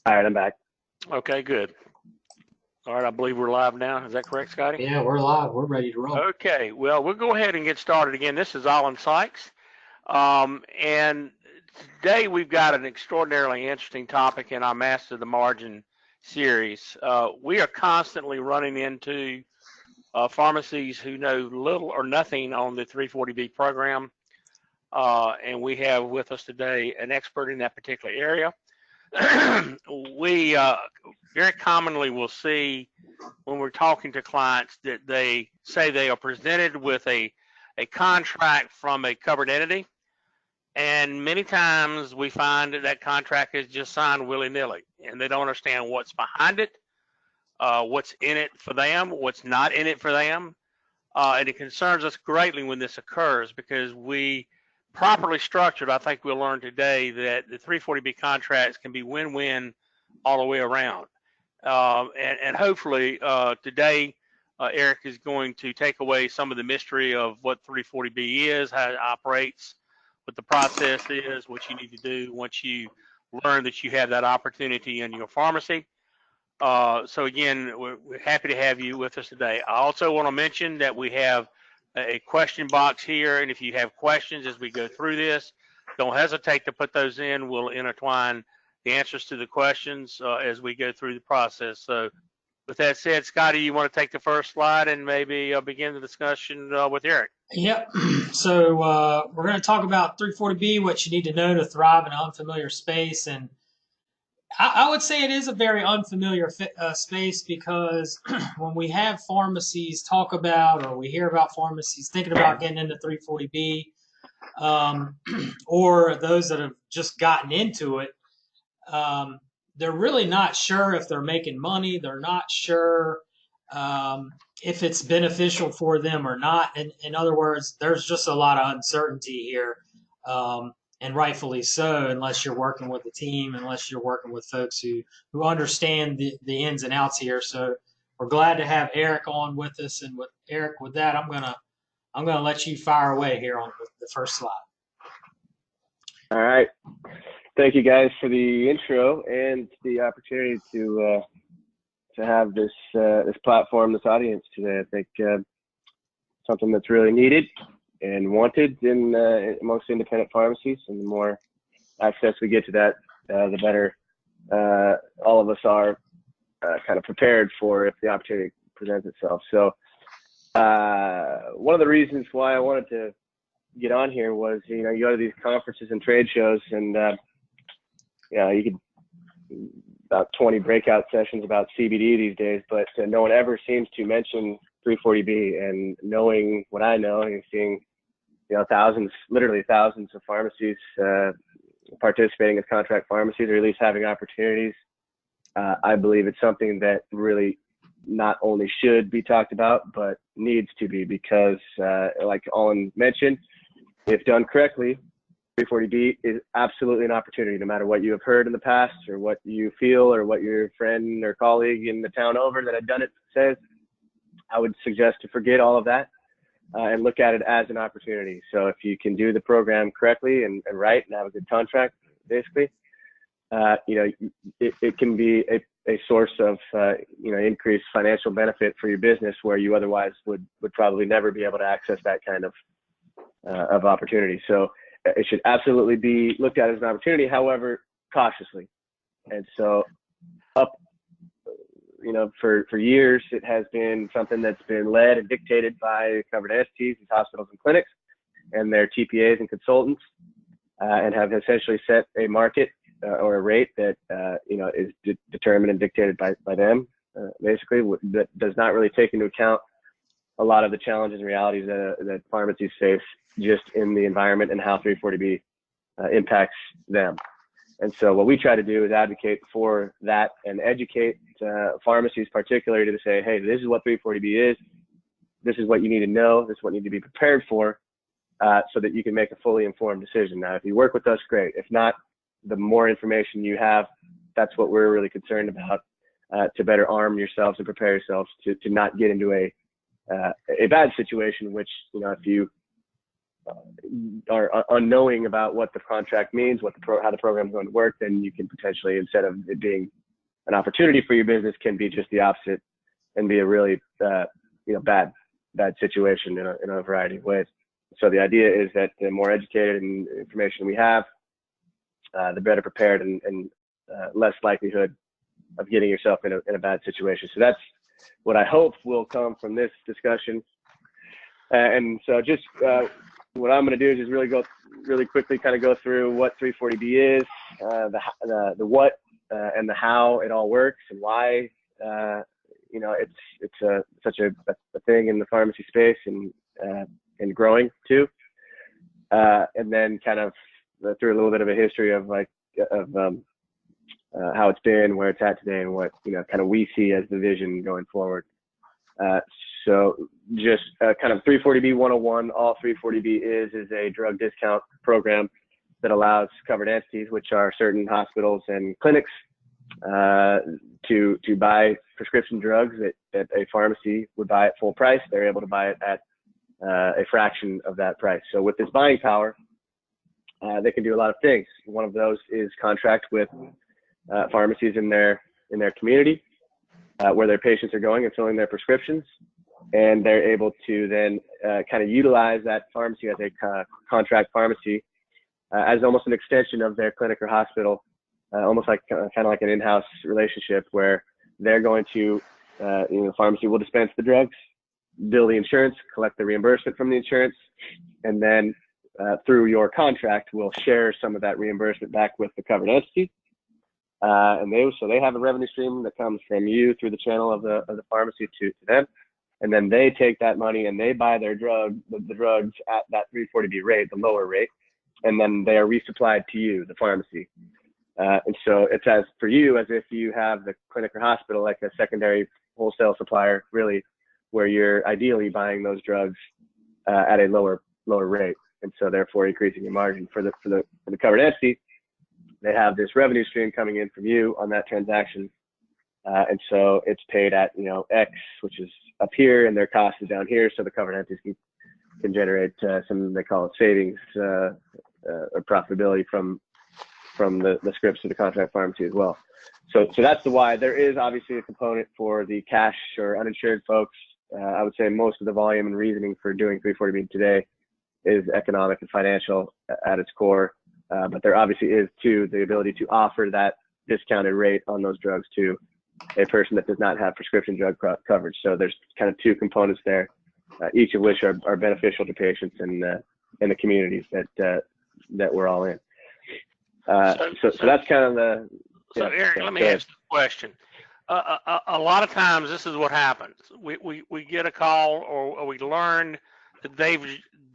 All right, I'm back. Okay, good. All right, I believe we're live now. Is that correct, Scotty? Yeah, we're live. We're ready to roll. Okay, well, we'll go ahead and get started again. This is Alan Sykes. And today we've got an extraordinarily interesting topic in our Master the Margin series. We are constantly running into pharmacies who know little or nothing on the 340B program. And we have with us today an expert in that particular area. We very commonly will see when we're talking to clients that they say they are presented with a contract from a covered entity, and many times we find that contract is just signed willy-nilly, and they don't understand what's behind it, what's in it for them, what's not in it for them, and it concerns us greatly when this occurs because we properly structured, I think we'll learn today that the 340B contracts can be win-win all the way around. And hopefully today, Eric is going to take away some of the mystery of what 340B is, how it operates, what the process is, what you need to do once you learn that you have that opportunity in your pharmacy. So again, we're happy to have you with us today. I also want to mention that we have a question box here, and if you have questions as we go through this, don't hesitate to put those in. We'll intertwine the answers to the questions as we go through the process. So with that said, Scotty, you want to take the first slide and maybe begin the discussion with Eric? Yep. So we're going to talk about 340B, what you need to know to thrive in an unfamiliar space. And I would say it is a very unfamiliar space because when we have pharmacies talk about, or we hear about pharmacies thinking about getting into 340B, or those that have just gotten into it, they're really not sure if they're making money. They're not sure if it's beneficial for them or not. In other words, there's just a lot of uncertainty here. And rightfully so, unless you're working with a team, unless you're working with folks who understand the ins and outs here. So we're glad to have Eric on with us. And with Eric, with that, I'm gonna let you fire away here on the first slide. All right. Thank you guys for the intro and the opportunity to have this platform, this audience today. I think something that's really needed and wanted in amongst independent pharmacies, and the more access we get to that, the better all of us are kind of prepared for if the opportunity presents itself. So one of the reasons why I wanted to get on here was, you go to these conferences and trade shows, and you could about 20 breakout sessions about CBD these days, but no one ever seems to mention 340B. And knowing what I know and seeing thousands, literally thousands of pharmacies participating as contract pharmacies, or at least having opportunities, I believe it's something that really not only should be talked about, but needs to be, because like Alan mentioned, if done correctly, 340B is absolutely an opportunity, no matter what you have heard in the past or what you feel or what your friend or colleague in the town over that had done it says. I would suggest to forget all of that and look at it as an opportunity. So if you can do the program correctly and right and have a good contract, basically, it can be a source of increased financial benefit for your business, where you otherwise would probably never be able to access that kind of opportunity. So it should absolutely be looked at as an opportunity, however, cautiously. And so for years, it has been something that's been led and dictated by covered entities, these hospitals and clinics, and their TPAs and consultants, and have essentially set a market or a rate that is determined and dictated by them, basically, that does not really take into account a lot of the challenges and realities that pharmacies face just in the environment and how 340B impacts them. And so what we try to do is advocate for that and educate pharmacies particularly to say, hey, this is what 340B is. This is what you need to know. This is what you need to be prepared for, so that you can make a fully informed decision. Now, if you work with us, great. If not, the more information you have, that's what we're really concerned about, to better arm yourselves and prepare yourselves to not get into a bad situation, which, if you are unknowing about what the contract means, how the program is going to work, then you can potentially, instead of it being an opportunity for your business, can be just the opposite and be a really bad situation in a variety of ways. So the idea is that the more educated and information we have, the better prepared and less likelihood of getting yourself in a bad situation. So that's what I hope will come from this discussion. And so just what I'm going to do is just really quickly kind of go through what 340B is, the what and the how it all works, and why it's such a thing in the pharmacy space and growing too. And then kind of through a little bit of a history of how it's been, where it's at today, and what kind of we see as the vision going forward. So just kind of 340B 101, all 340B is a drug discount program that allows covered entities, which are certain hospitals and clinics, to buy prescription drugs that a pharmacy would buy at full price. They're able to buy it at a fraction of that price. So with this buying power, they can do a lot of things. One of those is contract with pharmacies in their community, where their patients are going and filling their prescriptions, and they're able to then kind of utilize that pharmacy as a contract pharmacy as almost an extension of their clinic or hospital, almost like kind of like an in-house relationship where they're going to, the pharmacy will dispense the drugs, bill the insurance, collect the reimbursement from the insurance, and then through your contract, will share some of that reimbursement back with the covered entity. And they have a revenue stream that comes from you through the channel of the pharmacy to them, and then they take that money and they buy their the drugs at that 340B rate, the lower rate, and then they are resupplied to you, the pharmacy. And so it's as for you as if you have the clinic or hospital like a secondary wholesale supplier, really, where you're ideally buying those drugs at a lower rate, and so therefore increasing your margin for the covered entity. They have this revenue stream coming in from you on that transaction, and so it's paid at X, which is up here, and their cost is down here. So the covered entities can generate some, they call it savings or profitability from the scripts to the contract pharmacy as well. So that's the why. There is obviously a component for the cash or uninsured folks. I would say most of the volume and reasoning for doing 340B today is economic and financial at its core. But there obviously is too the ability to offer that discounted rate on those drugs to a person that does not have prescription drug coverage. So there's kind of two components there, each of which are beneficial to patients and the communities that we're all in. So that's kind of the. So Eric, let me ask you a question. A lot of times this is what happens. We get a call or we learn that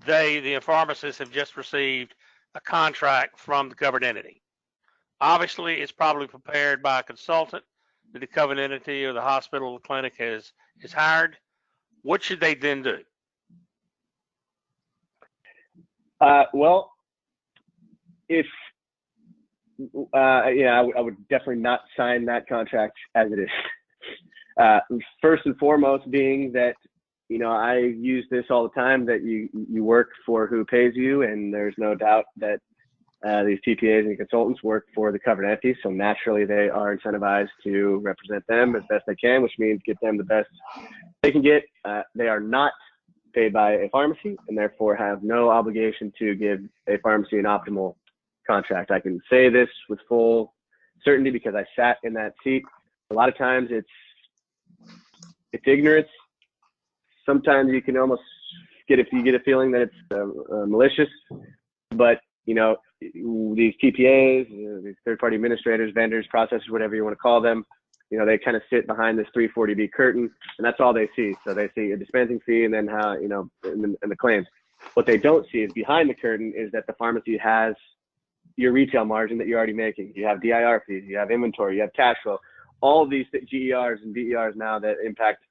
the pharmacists have just received a contract from the covered entity. Obviously, it's probably prepared by a consultant that the covered entity or the hospital or the clinic has hired. What should they then do? Well, if I would definitely not sign that contract as it is. First and foremost, being that I use this all the time, that you work for who pays you, and there's no doubt that these TPAs and consultants work for the covered entities, so naturally they are incentivized to represent them as best they can, which means get them the best they can get. They are not paid by a pharmacy and therefore have no obligation to give a pharmacy an optimal contract. I can say this with full certainty because I sat in that seat. A lot of times it's ignorance. Sometimes you can almost get a feeling that it's malicious, but these TPAs, these third-party administrators, vendors, processors, whatever you want to call them, they kind of sit behind this 340B curtain, and that's all they see. So they see a dispensing fee and then how, and the claims. What they don't see is behind the curtain is that the pharmacy has your retail margin that you're already making. You have DIR fees, you have inventory, you have cash flow, all of these GERs and BERs now that impact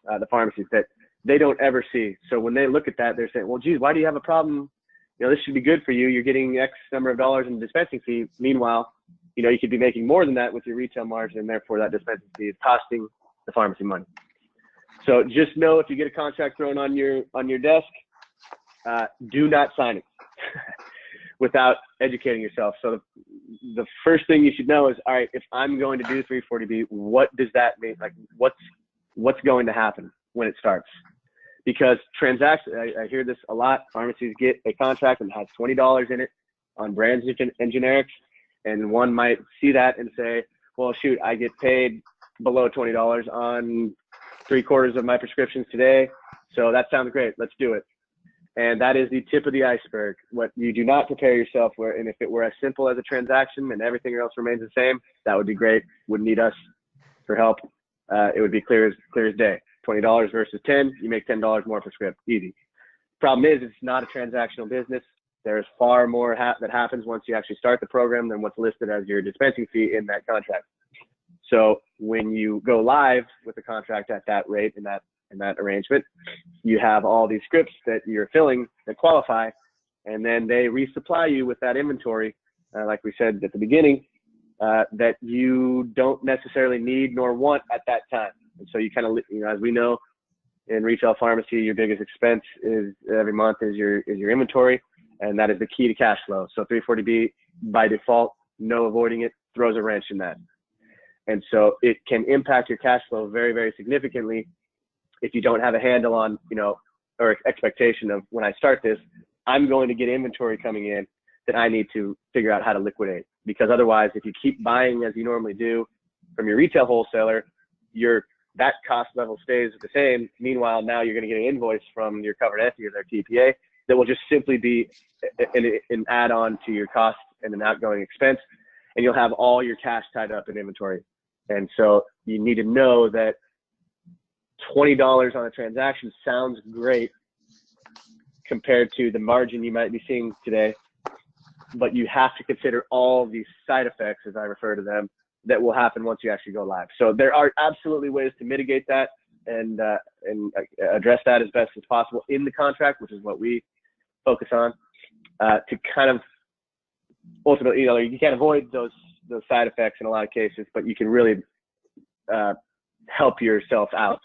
the pharmacies that they don't ever see. So when they look at that, they're saying, well, geez, why do you have a problem? This should be good for you. You're getting X number of dollars in dispensing fee. Meanwhile, you could be making more than that with your retail margin, and therefore that dispensing fee is costing the pharmacy money. So just know if you get a contract thrown on your desk, do not sign it without educating yourself. So the first thing you should know is, all right, if I'm going to do 340B, what does that mean? Like, what's going to happen when it starts? Because transactions, I hear this a lot. Pharmacies get a contract and has $20 in it on brands and generics, and one might see that and say, well, shoot, I get paid below $20 on 3/4 of my prescriptions today, so that sounds great. Let's do it. And that is the tip of the iceberg. What you do not prepare yourself for, and if it were as simple as a transaction and everything else remains the same, that would be great. Wouldn't need us for help. It would be clear as day. $20 versus 10, you make $10 more per script. Easy. Problem is, it's not a transactional business. There's far more that happens once you actually start the program than what's listed as your dispensing fee in that contract. So when you go live with the contract at that rate in that arrangement, you have all these scripts that you're filling that qualify, and then they resupply you with that inventory, like we said at the beginning, that you don't necessarily need nor want at that time. And so you kind of, as we know, in retail pharmacy, your biggest expense is every month is your inventory, and that is the key to cash flow. So 340B by default, no avoiding it, throws a wrench in that. And so it can impact your cash flow very, very significantly if you don't have a handle on, or expectation of, when I start this, I'm going to get inventory coming in that I need to figure out how to liquidate. Because otherwise, if you keep buying as you normally do from your retail wholesaler, that cost level stays the same. Meanwhile, now you're going to get an invoice from your covered entity or their TPA that will just simply be an add-on to your cost and an outgoing expense, and you'll have all your cash tied up in inventory. And so you need to know that $20 on a transaction sounds great compared to the margin you might be seeing today, but you have to consider all these side effects, as I refer to them, that will happen once you actually go live. So there are absolutely ways to mitigate that and address that as best as possible in the contract, which is what we focus on, to kind of ultimately, you can't avoid those side effects in a lot of cases, but you can really help yourself out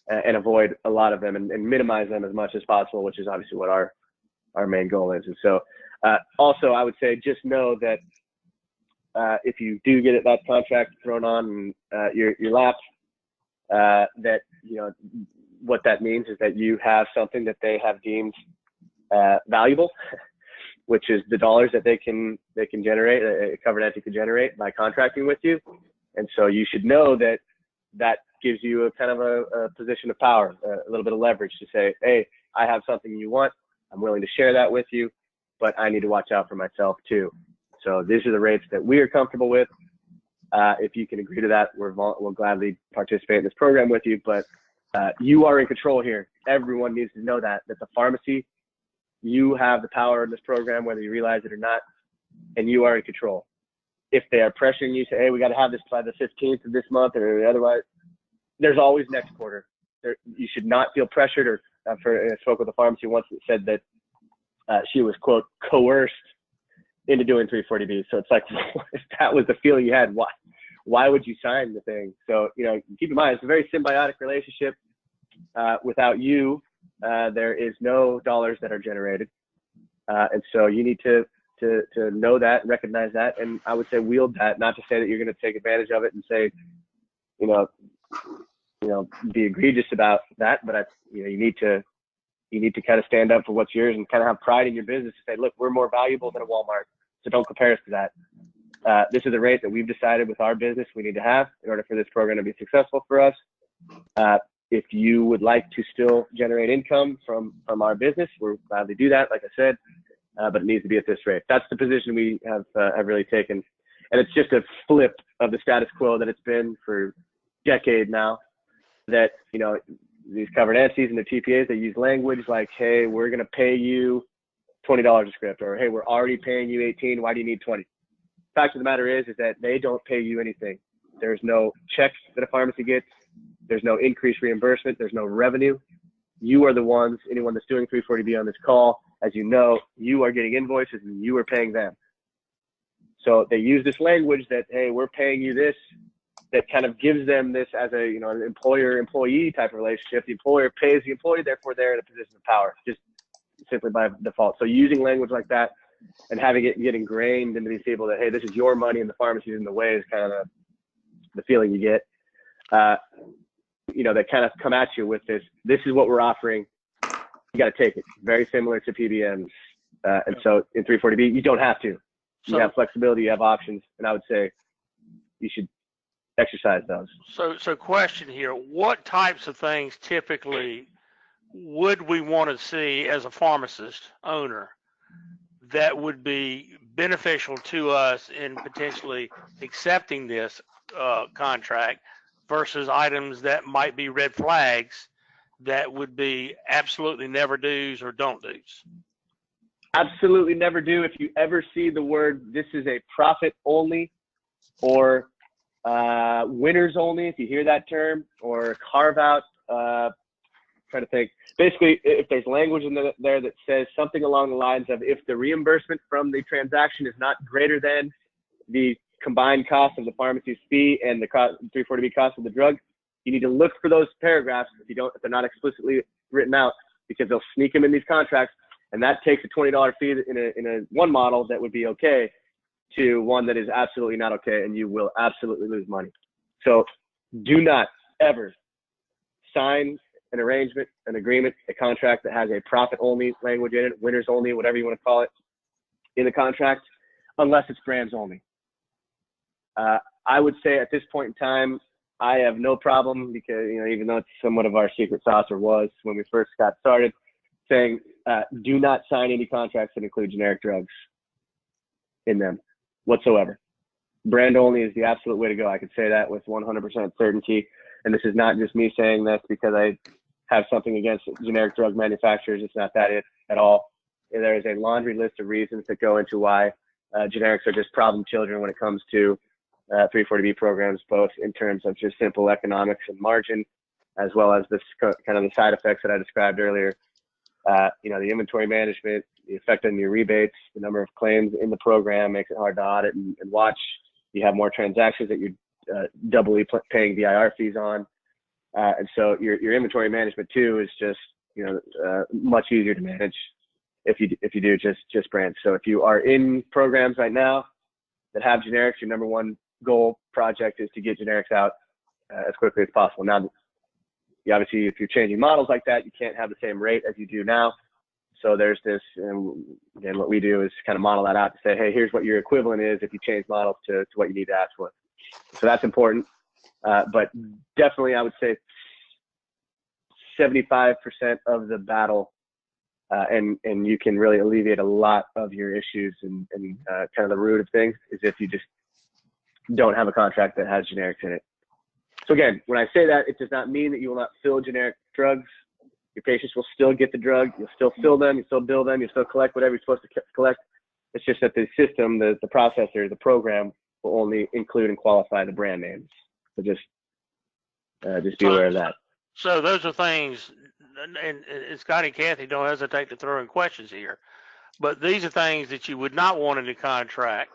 and avoid a lot of them and minimize them as much as possible, which is obviously what our main goal is. And so also I would say, just know that if you do get that contract thrown on your lap, that what that means is that you have something that they have deemed valuable, which is the dollars that they can generate, a covered entity can generate by contracting with you. And so you should know that gives you a kind of a position of power, a little bit of leverage to say, hey, I have something you want. I'm willing to share that with you, but I need to watch out for myself too. So these are the rates that we are comfortable with. If you can agree to that, we'll gladly participate in this program with you, but you are in control here. Everyone needs to know that the pharmacy, you have the power in this program, whether you realize it or not, and you are in control. If they are pressuring you, say, hey, we got to have this by the 15th of this month or otherwise, there's always next quarter. You should not feel pressured, or I spoke with a pharmacy once that said that she was, quote, coerced into doing 340B. So it's like, if that was the feeling you had, why would you sign the thing? So, keep in mind, it's a very symbiotic relationship. Without you, there is no dollars that are generated. And so you need to know that, recognize that, and I would say wield that, not to say that you're going to take advantage of it and say, be egregious about that, but you need to kind of stand up for what's yours and kind of have pride in your business to say, look, we're more valuable than a Walmart, so don't compare us to that. This is the rate that we've decided with our business we need to have in order for this program to be successful for us. If you would like to still generate income from our business, we're glad to do that, like I said, but it needs to be at this rate. That's the position we have really taken. And it's just a flip of the status quo that it's been for decades now, that, these covered entities and the TPAs, they use language like, hey, we're going to pay you $20 a script, or hey, we're already paying you 18. Why do you need 20? Fact of the matter is that they don't pay you anything. There's no checks that a pharmacy gets. There's no increased reimbursement. There's no revenue. You are the ones, anyone that's doing 340B on this call, as you know, you are getting invoices and you are paying them. So they use this language that, hey, we're paying you this, that kind of gives them this as an employer-employee type of relationship. The employer pays the employee, therefore they're in a position of power. Just simply by default. So using language like that and having it get ingrained into these people that, hey, this is your money and the pharmacy's in the way is kind of the feeling you get. You know, they kind of come at you with this is what we're offering. You got to take it. Very similar to PBMs. And so in 340B, you don't have to. You have flexibility, you have options, and I would say you should exercise those. So question here, what types of things typically would we want to see as a pharmacist owner that would be beneficial to us in potentially accepting this contract versus items that might be red flags that would be absolutely never do's or don't do's? Absolutely never do. If you ever see the word, this is a profit only, or winners only, if you hear that term, or carve out, trying to think. Basically, if there's language in there that says something along the lines of, if the reimbursement from the transaction is not greater than the combined cost of the pharmacy's fee and the 340B cost of the drug, you need to look for those paragraphs if they're not explicitly written out, because they'll sneak them in these contracts. And that takes a $20 fee in a one model that would be okay to one that is absolutely not okay, and you will absolutely lose money. So do not ever sign an arrangement, an agreement, a contract that has a profit only language in it, winners only, whatever you want to call it, in the contract, unless it's brands only. I would say at this point in time, I have no problem, because, you know, even though it's somewhat of our secret sauce, or was when we first got started, saying do not sign any contracts that include generic drugs in them whatsoever. Brand only is the absolute way to go. I can say that with 100% certainty. And this is not just me saying this because I have something against generic drug manufacturers. It's not that at all. There is a laundry list of reasons that go into why generics are just problem children when it comes to 340B programs, both in terms of just simple economics and margin, as well as this kind of the side effects that I described earlier. You know, the inventory management, the effect on your rebates, the number of claims in the program makes it hard to audit and watch. You have more transactions that you're doubly paying VIR fees on. And so your inventory management too is just, you know, much easier to manage if you do just brands. So if you are in programs right now that have generics, your number one goal project is to get generics out as quickly as possible. Now, obviously, if you're changing models like that, you can't have the same rate as you do now. So there's this, and again, what we do is kind of model that out to say, hey, here's what your equivalent is if you change models to what you need to ask for. So that's important. But definitely, I would say 75% of the battle, and you can really alleviate a lot of your issues and kind of the root of things, is if you just don't have a contract that has generics in it. So again, when I say that, it does not mean that you will not fill generic drugs. Your patients will still get the drug. You'll still fill them. You still bill them. You still collect whatever you're supposed to collect. It's just that the system, the processor, the program will only include and qualify the brand names. So just be aware of that. So those are things, and Scotty and Kathy, don't hesitate to throw in questions here, but these are things that you would not want in the contract,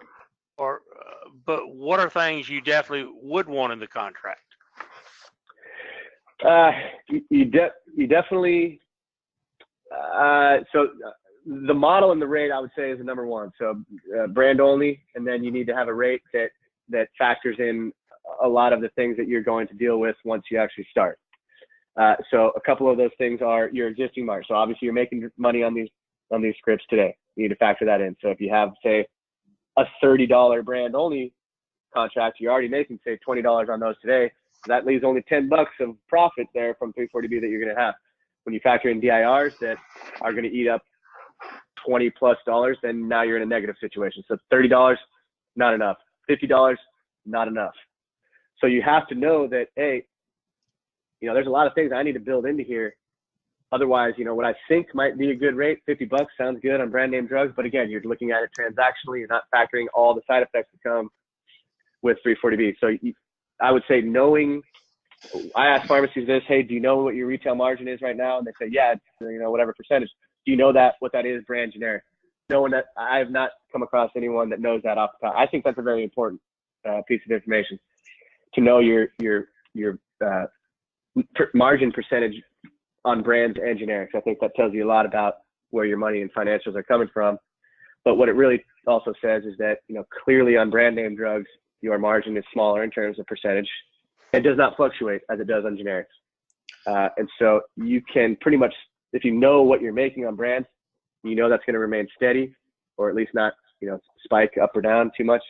or but what are things you definitely would want in the contract? You definitely, so the model and the rate, I would say, is the number one. So brand only, and then you need to have a rate that factors in a lot of the things that you're going to deal with once you actually start. So a couple of those things are your existing margin. So obviously you're making money on these scripts today. You need to factor that in. So if you have, say, a $30 brand only contract, you're already making, say, $20 on those today. That leaves only $10 of profit there from 340B that you're going to have. When you factor in DIRs that are going to eat up $20+ then now you're in a negative situation. So $30, not enough. $50, not enough. So you have to know that, hey, you know, there's a lot of things I need to build into here. Otherwise, you know, what I think might be a good rate, $50 sounds good on brand name drugs. But again, you're looking at it transactionally. You're not factoring all the side effects that come with 340B. So I would say I ask pharmacies this, hey, do you know what your retail margin is right now? And they say, yeah, it's, you know, whatever percentage. Do you know what that is brand generic? No one that I have not come across anyone that knows that off the top. I think that's a very important piece of information to know your margin percentage on brands and generics. I think that tells you a lot about where your money and financials are coming from. But what it really also says is that, clearly on brand name drugs, your margin is smaller in terms of percentage. It does not fluctuate as it does on generics. And so you can pretty much, if you know what you're making on brands, that's going to remain steady, or at least not, spike up or down too much.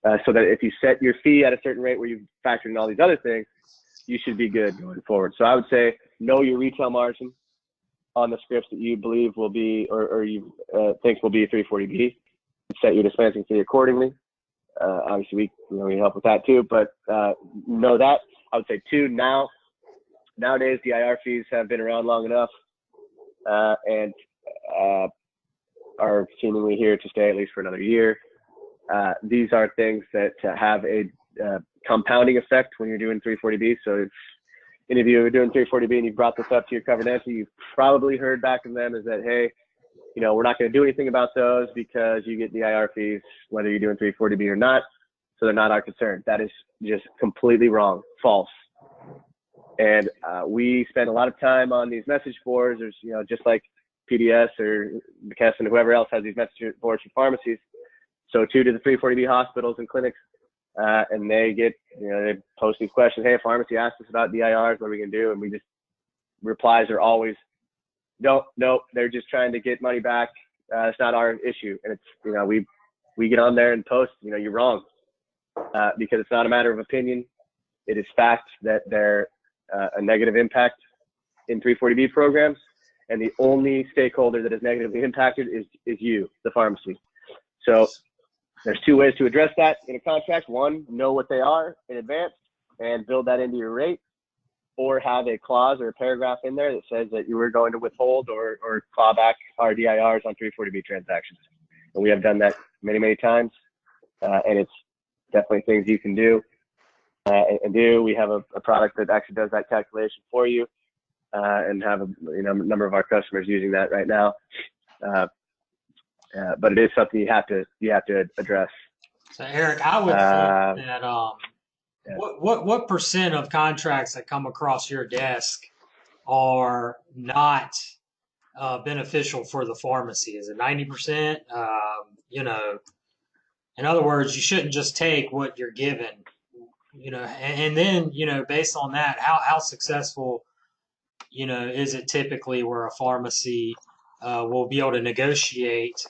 So that if you set your fee at a certain rate where you've factored in all these other things, you should be good going forward. So I would say know your retail margin on the scripts that you believe will be, or you think will be 340B. Set your dispensing fee accordingly. Obviously, we help with that too, but know that. I would say two, nowadays DIR fees have been around long enough and are seemingly here to stay at least for another year. These are things that have a compounding effect when you're doing 340B. So if any of you are doing 340B and you've brought this up to your covered entity, you've probably heard back from them is that, hey, we're not going to do anything about those because you get DIR fees, whether you're doing 340B or not. So they're not our concern. That is just completely wrong, false. And we spend a lot of time on these message boards. There's, just like PDS or McKesson, whoever else has these message boards for pharmacies. So too do the 340B hospitals and clinics. And they get, they post these questions. Hey, a pharmacy asked us about DIRs. What are we going to do? And replies are always, no, they're just trying to get money back. It's not our issue. And it's, we get on there and post, you're wrong. Because it's not a matter of opinion. It is fact that they're a negative impact in 340B programs. And the only stakeholder that is negatively impacted is you, the pharmacy. So there's two ways to address that in a contract. One, know what they are in advance and build that into your rate, or have a clause or a paragraph in there that says that you were going to withhold or claw back our DIRs on 340B transactions. And we have done that many, many times. And it's definitely things you can do and do. We have a product that actually does that calculation for you and have a number of our customers using that right now. But it is something you have to address. So Eric, I would think that what percent of contracts that come across your desk are not beneficial for the pharmacy? Is it 90%? In other words, you shouldn't just take what you're given. And then based on that, how successful is it typically where a pharmacy will be able to negotiate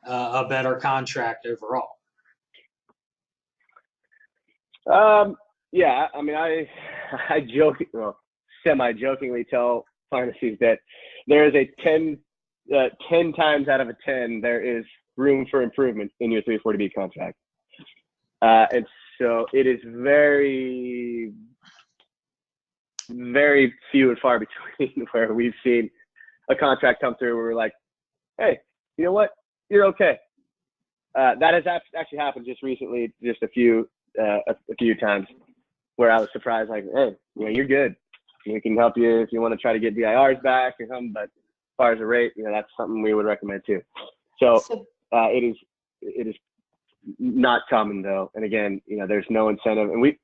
a better contract overall? Yeah, I mean, I semi-jokingly tell pharmacies that there is a 10 times out of a 10, there is room for improvement in your 340B contract. And so it is very, very few and far between where we've seen a contract come through where we're like, hey, you know what? You're okay. That has actually happened just recently, just a few times where I was surprised, like, hey, you're good. We can help you if you want to try to get DIRs back or something, but as far as the rate, that's something we would recommend too. So it is not common though. And again, there's no incentive. And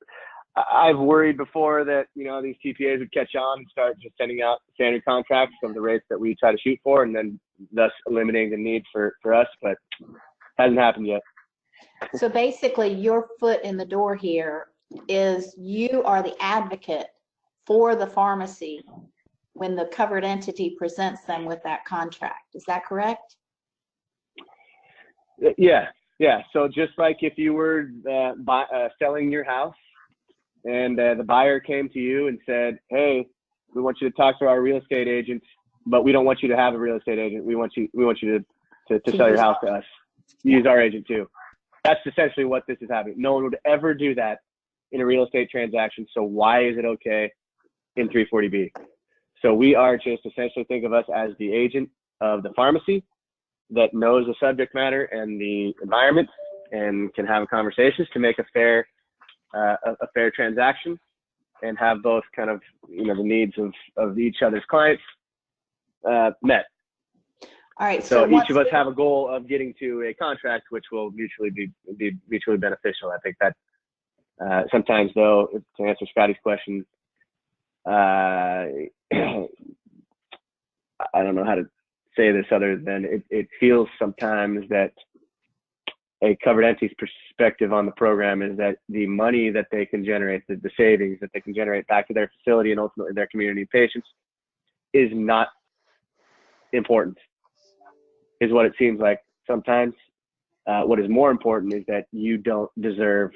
I've worried before that, these TPAs would catch on and start just sending out standard contracts of the rates that we try to shoot for, and then thus eliminating the need for us, but hasn't happened yet. So basically your foot in the door here is you are the advocate for the pharmacy when the covered entity presents them with that contract. Is that correct? Yeah. So just like if you were selling your house and the buyer came to you and said, hey, we want you to talk to our real estate agent, but we don't want you to have a real estate agent. We want you to sell your house to us. Use our agent too. That's essentially what this is happening. No one would ever do that in a real estate transaction. So why is it okay in 340B? So we are just essentially, think of us as the agent of the pharmacy that knows the subject matter and the environment and can have conversations to make a fair transaction and have both kind of, the needs of each other's clients met. All right. So each of us have a goal of getting to a contract which will mutually be mutually beneficial. I think that sometimes though, to answer Scotty's question, I don't know how to say this other than it feels sometimes that a covered entity's perspective on the program is that the money that they can generate, the savings that they can generate back to their facility and ultimately their community patients is not important, is what it seems like sometimes. What is more important is that you don't deserve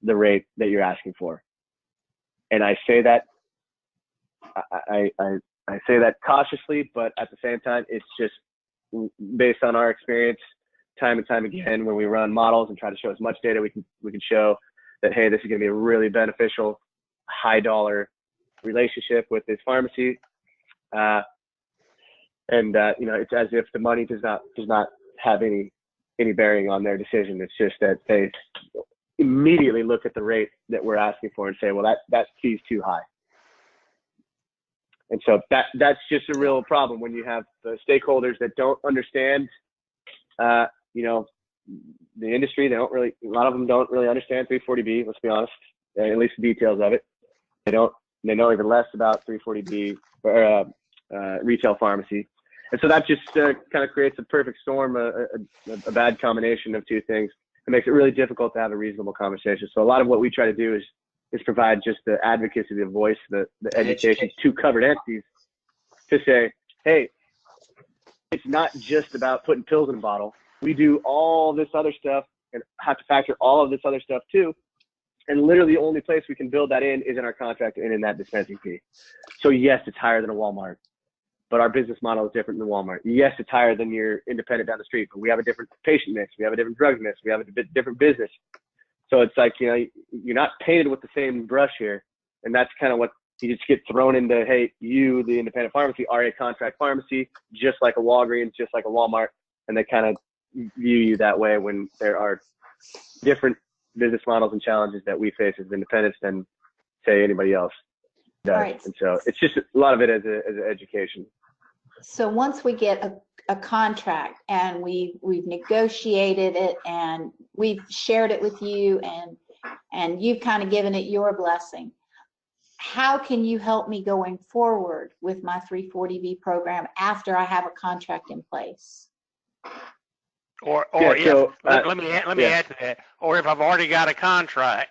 the rate that you're asking for. And I say that, I say that cautiously, but at the same time, it's just based on our experience time and time again when we run models and try to show as much data we can show that, hey, this is going to be a really beneficial, high dollar relationship with this pharmacy. It's as if the money does not have any bearing on their decision. It's just that they immediately look at the rate that we're asking for and say, well, that fee's too high. And so that's just a real problem when you have the stakeholders that don't understand, the industry. A lot of them don't really understand 340B, let's be honest, at least the details of it. They know even less about 340B or retail pharmacy. And so that just kind of creates a perfect storm, a bad combination of two things. It makes it really difficult to have a reasonable conversation. So a lot of what we try to do is provide just the advocacy, the voice, the education to covered entities to say, hey, it's not just about putting pills in a bottle. We do all this other stuff and have to factor all of this other stuff too. And literally the only place we can build that in is in our contract and in that dispensing fee. So yes, it's higher than a Walmart, but our business model is different than Walmart. Yes, it's higher than your independent down the street, but we have a different patient mix. We have a different drug mix. We have a bit different business. So it's like, you're not painted with the same brush here. And that's kind of what you just get thrown into. Hey, you, the independent pharmacy, are a contract pharmacy, just like a Walgreens, just like a Walmart. And they kind of view you that way when there are different business models and challenges that we face as independents than say anybody else does. Right. And so it's just a lot of it as an education. So once we get a contract and we've negotiated it and we've shared it with you and you've kind of given it your blessing, how can you help me going forward with my let me add to that. Or if I've already got a contract,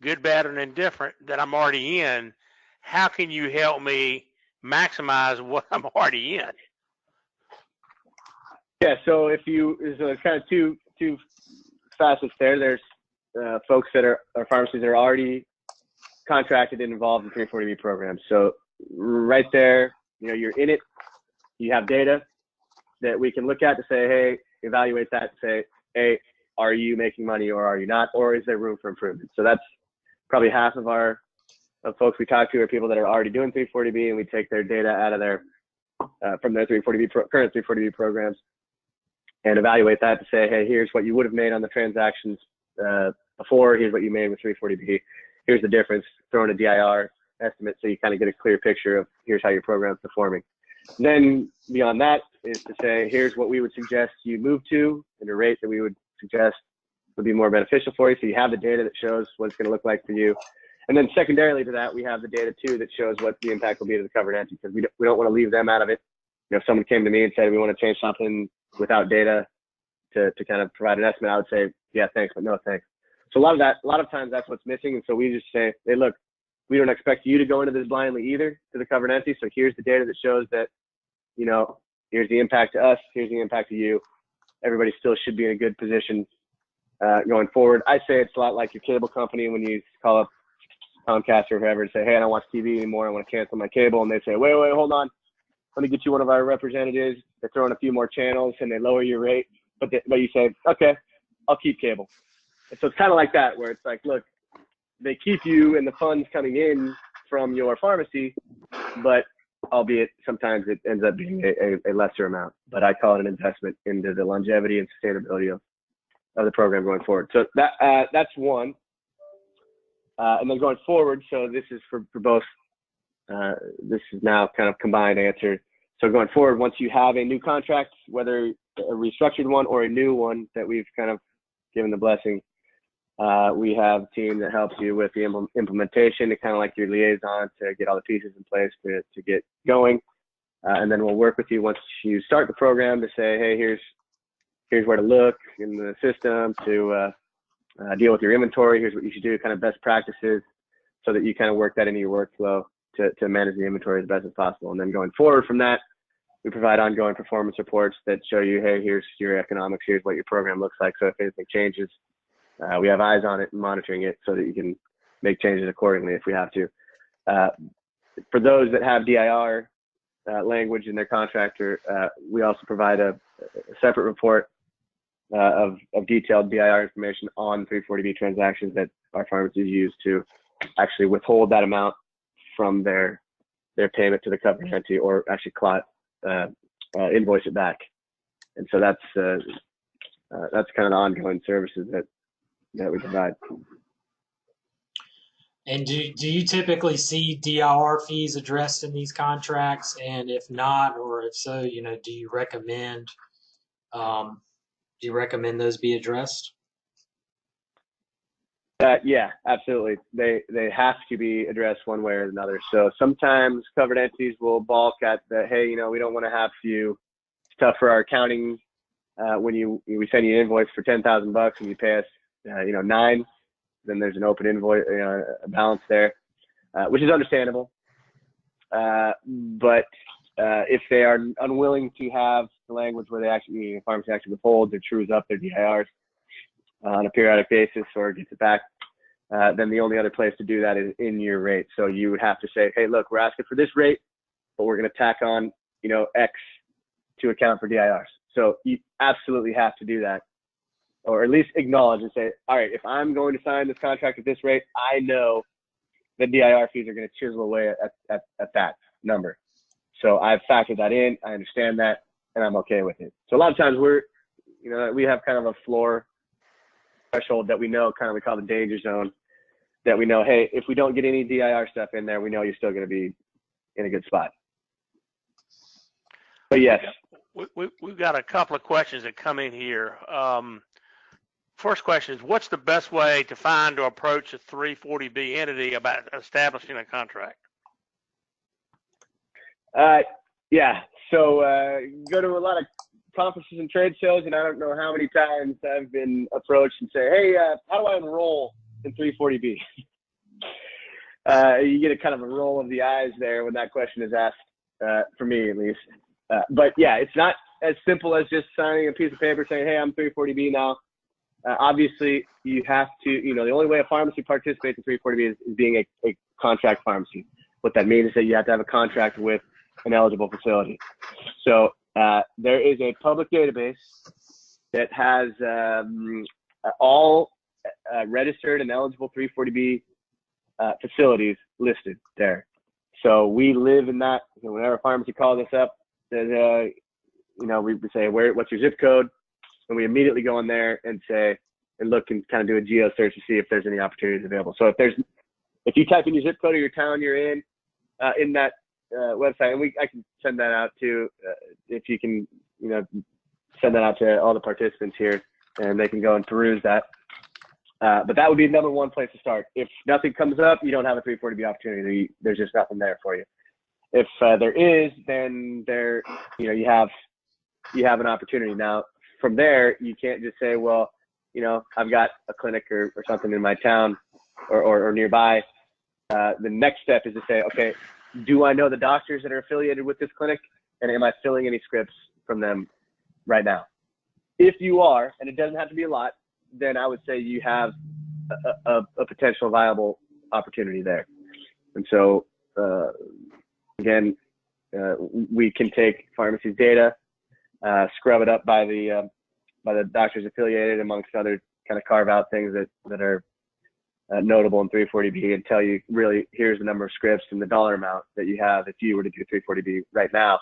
good, bad, and indifferent, that I'm already in, how can you help me maximize what I'm already in? Yeah, so there's kind of two facets there. There's folks that are pharmacies that are already contracted and involved in 340B programs. So right there, you're in it. You have data that we can look at to say, hey, evaluate that and say, hey, are you making money or are you not? Or is there room for improvement? So that's probably half of folks we talk to are people that are already doing 340B, and we take their data out of their from their current 340B programs and evaluate that to say, hey, here's what you would have made on the transactions before. Here's what you made with 340B. Here's the difference. Throw in a DIR estimate so you kind of get a clear picture of here's how your program's performing. Then beyond that is to say, here's what we would suggest you move to and a rate that we would suggest would be more beneficial for you. So you have the data that shows what it's going to look like for you. And then secondarily to that, we have the data too that shows what the impact will be to the covered entity, because we don't want to leave them out of it. If someone came to me and said we want to change something without data to kind of provide an estimate, I would say, yeah, thanks, but no thanks. So a lot of times that's what's missing. And so we just say, hey, look, we don't expect you to go into this blindly either to the covered entity. So here's the data that shows that, here's the impact to us, here's the impact to you. Everybody still should be in a good position going forward. I say it's a lot like your cable company when you call up Comcast or whoever and say, hey, I don't watch TV anymore, I want to cancel my cable. And they say, wait, hold on. Let me get you one of our representatives. They throw in a few more channels and they lower your rate. But you say, okay, I'll keep cable. And so it's kind of like that, where it's like, look, they keep you and the funds coming in from your pharmacy, but albeit sometimes it ends up being a lesser amount. But I call it an investment into the longevity and sustainability of the program going forward. So that's one. And then going forward, so this is for both, this is now kind of combined answer. So going forward, once you have a new contract, whether a restructured one or a new one that we've kind of given the blessing, we have a team that helps you with the implementation, to kind of like your liaison to get all the pieces in place to get going. and then we'll work with you once you start the program to say, hey, here's where to look in the system to deal with your inventory. Here's what you should do, kind of best practices, so that you kind of work that into your workflow to manage the inventory as best as possible. And then going forward from that, we provide ongoing performance reports that show you, hey, here's your economics, here's what your program looks like. So if anything changes, we have eyes on it and monitoring it so that you can make changes accordingly if we have to. For those that have DIR language in their contractor, we also provide a separate report of detailed DIR information on 340B transactions that our pharmacies use to actually withhold that amount from their payment to the covered entity, or actually invoice it back. And so that's kind of the ongoing services that we provide. And do you typically see DIR fees addressed in these contracts? And if not, or if so, do you recommend those be addressed? Yeah, absolutely. They have to be addressed one way or another. So sometimes covered entities will balk at the, hey, we don't want to have to, it's tough for our accounting when we send you an invoice for $10,000 and you pay us, $9,000. Then there's an open invoice, a balance there, which is understandable. But if they are unwilling to have the language where they actually, pharmacy actually withholds or trues up their DIRs on a periodic basis or gets it back, then the only other place to do that is in your rate. So you would have to say, hey, look, we're asking for this rate, but we're going to tack on, X to account for DIRs. So you absolutely have to do that, or at least acknowledge and say, all right, if I'm going to sign this contract at this rate, I know that DIR fees are going to chisel away at that number. So I've factored that in, I understand that, and I'm okay with it. So a lot of times we have kind of a floor threshold that we know, kind of we call the danger zone, that we know, hey, if we don't get any DIR stuff in there, we know you're still going to be in a good spot. But yes. We've got a couple of questions that come in here. First question is, what's the best way to find or approach a 340B entity about establishing a contract? Yeah, so go to a lot of conferences and trade shows, and I don't know how many times I've been approached and say, hey, how do I enroll in 340B? You get a kind of a roll of the eyes there when that question is asked, for me at least. But yeah, it's not as simple as just signing a piece of paper saying, hey, I'm 340B now. Obviously, you have to, the only way a pharmacy participates in 340B is being a contract pharmacy. What that means is that you have to have a contract with an eligible facility. So there is a public database that has all registered and eligible 340B facilities listed there. So we live in that. Whenever a pharmacy calls us up, says, we say, what's your zip code? And we immediately go in there and say, and look and kind of do a geo search to see if there's any opportunities available. So if you type in your zip code or your town you're in that website, and I can send that out to, if you can, send that out to all the participants here, and they can go and peruse that. But that would be number one place to start. If nothing comes up, you don't have a 340B opportunity. There's just nothing there for you. If there is, then you have an opportunity. Now, from there, you can't just say, well, I've got a clinic or something in my town or nearby. The next step is to say, okay, do I know the doctors that are affiliated with this clinic, and am I filling any scripts from them right now? If you are, and it doesn't have to be a lot, then I would say you have a potential viable opportunity there. And so, again, we can take pharmacy's data, scrub it up by the doctors affiliated, amongst other kind of carve out things that are notable in 340B, and tell you really, here's the number of scripts and the dollar amount that you have if you were to do 340B right now,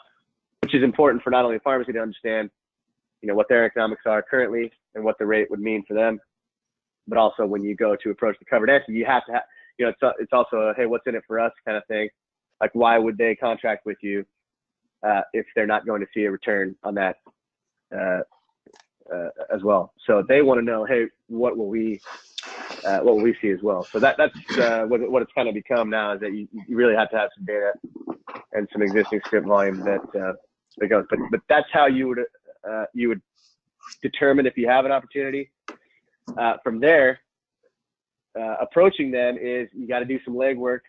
which is important for not only the pharmacy to understand, what their economics are currently and what the rate would mean for them, but also when you go to approach the covered entity, you have to have, it's also a, hey, what's in it for us kind of thing. Like, why would they contract with you if they're not going to see a return on that as well? So they want to know, hey, what will we see as well? So that's what it's kind of become now, is that you really have to have some data and some existing script volume that goes. But that's how you would determine if you have an opportunity. From there, approaching them is you got to do some legwork.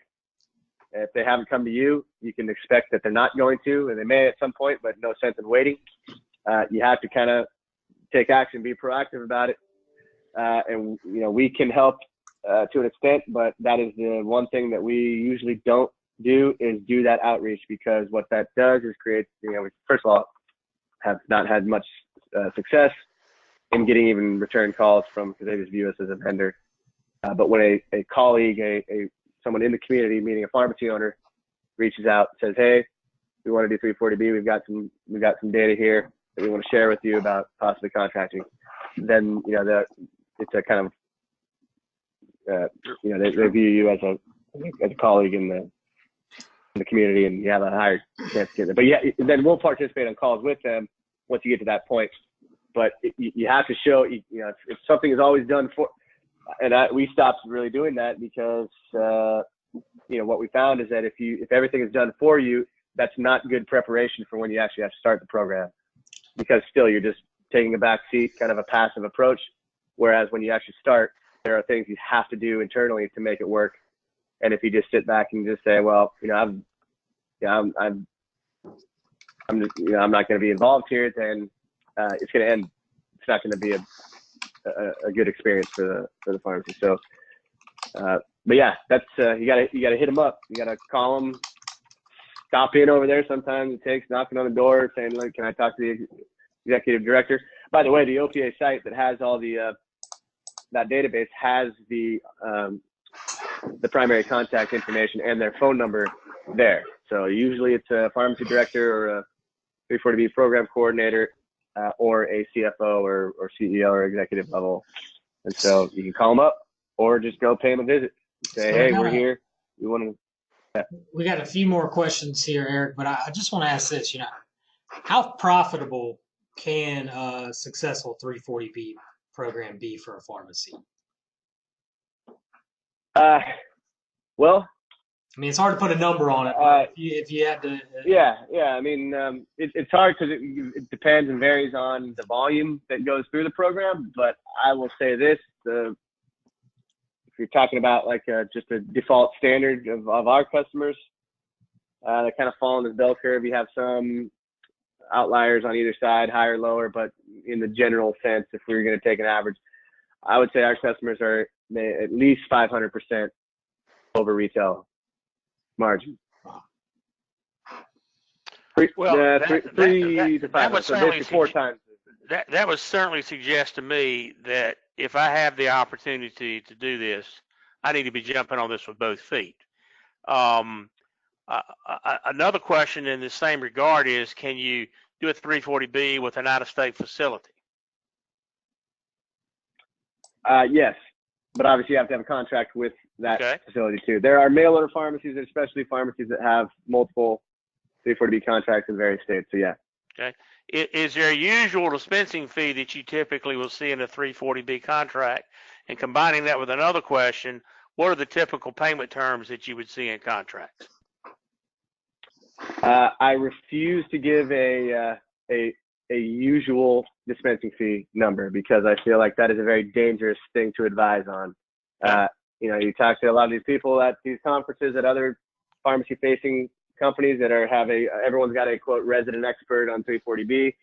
If they haven't come to you, you can expect that they're not going to, and they may at some point, but no sense in waiting. You have to kind of take action, be proactive about it. And, you know, we can help to an extent, but that is the one thing that we usually don't do is do that outreach, because what that does is create, you know, we, first of all, have not had much success in getting even return calls from, because they just view us as a vendor. But when a colleague, someone in the community, meaning a pharmacy owner, reaches out, says, "Hey, we want to do 340B. We've got some data here that we want to share with you about possibly contracting." Then, you know, it's a kind of you know, they view you as a colleague in the community, and you have a higher chance to get there. But yeah, then we'll participate on calls with them once you get to that point. But you have to show, you know, if something is always done for, and we stopped really doing that because you know, what we found is that if everything is done for you, that's not good preparation for when you actually have to start the program, because still you're just taking a back seat, kind of a passive approach. Whereas when you actually start, there are things you have to do internally to make it work. And if you just sit back and just say, well, you know, I'm just, you know, I'm not going to be involved here, then it's going to end. It's not going to be a good experience for the pharmacy. So, but yeah, that's you gotta hit them up. You gotta call them, stop in over there. Sometimes it takes knocking on the door, saying, "Look, can I talk to the executive director?" By the way, the OPA site that has all the that database has the primary contact information and their phone number there. So usually it's a pharmacy director or a 340B program coordinator or a CFO or CEO or executive level. And so you can call them up or just go pay them a visit. Say, "Hey, we're here. We want to." Yeah. We got a few more questions here, Eric, but I just want to ask this, you know, how profitable can a successful 340B program be for a pharmacy? Well, I mean, it's hard to put a number on it, but if you had to. Yeah. I mean, it's hard because it depends and varies on the volume that goes through the program. But I will say this: if you're talking about like just a default standard of our customers, that kind of fall in this bell curve. You have some outliers on either side, higher, lower, but in the general sense, if we were going to take an average, I would say our customers are at least 500% over retail margin. Well, three to five, so basically 4 times. That would certainly suggest to me that if I have the opportunity to do this, I need to be jumping on this with both feet. Another question in the same regard is, can you do a 340B with an out-of-state facility? Yes, but obviously you have to have a contract with that facility too. There are mail order pharmacies, and especially pharmacies that have multiple 340B contracts in various states. So yeah. Okay. Is there a usual dispensing fee that you typically will see in a 340B contract? And combining that with another question, what are the typical payment terms that you would see in contracts? I refuse to give a usual dispensing fee number, because I feel like that is a very dangerous thing to advise on. You know, you talk to a lot of these people at these conferences at other pharmacy-facing companies that everyone's got a quote resident expert on 340B,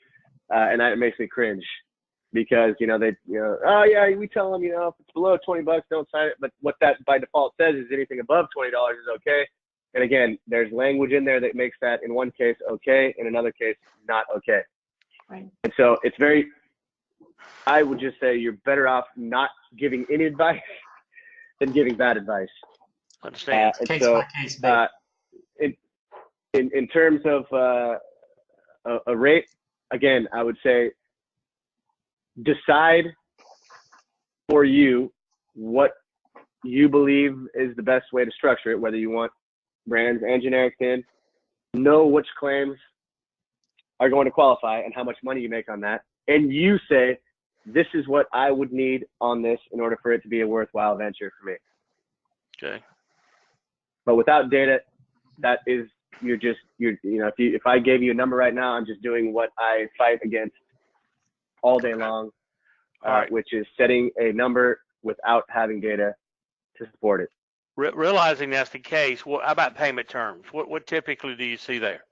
and that makes me cringe, because oh yeah, we tell them, if it's below $20, don't sign it. But what that by default says is anything above $20 is okay. And again, there's language in there that makes that in one case okay, in another case not okay. Right. And so I would just say you're better off not giving any advice than giving bad advice. Understand. Case by case basis. In terms of a rate, again, I would say decide for you what you believe is the best way to structure it, whether you want brands and generics in. Know which claims are going to qualify and how much money you make on that. And you say, this is what I would need on this in order for it to be a worthwhile venture for me. Okay. But without data, that is if I gave you a number right now, I'm just doing what I fight against all day long, right. which is setting a number without having data to support it. Realizing that's the case, how about payment terms? What typically do you see there?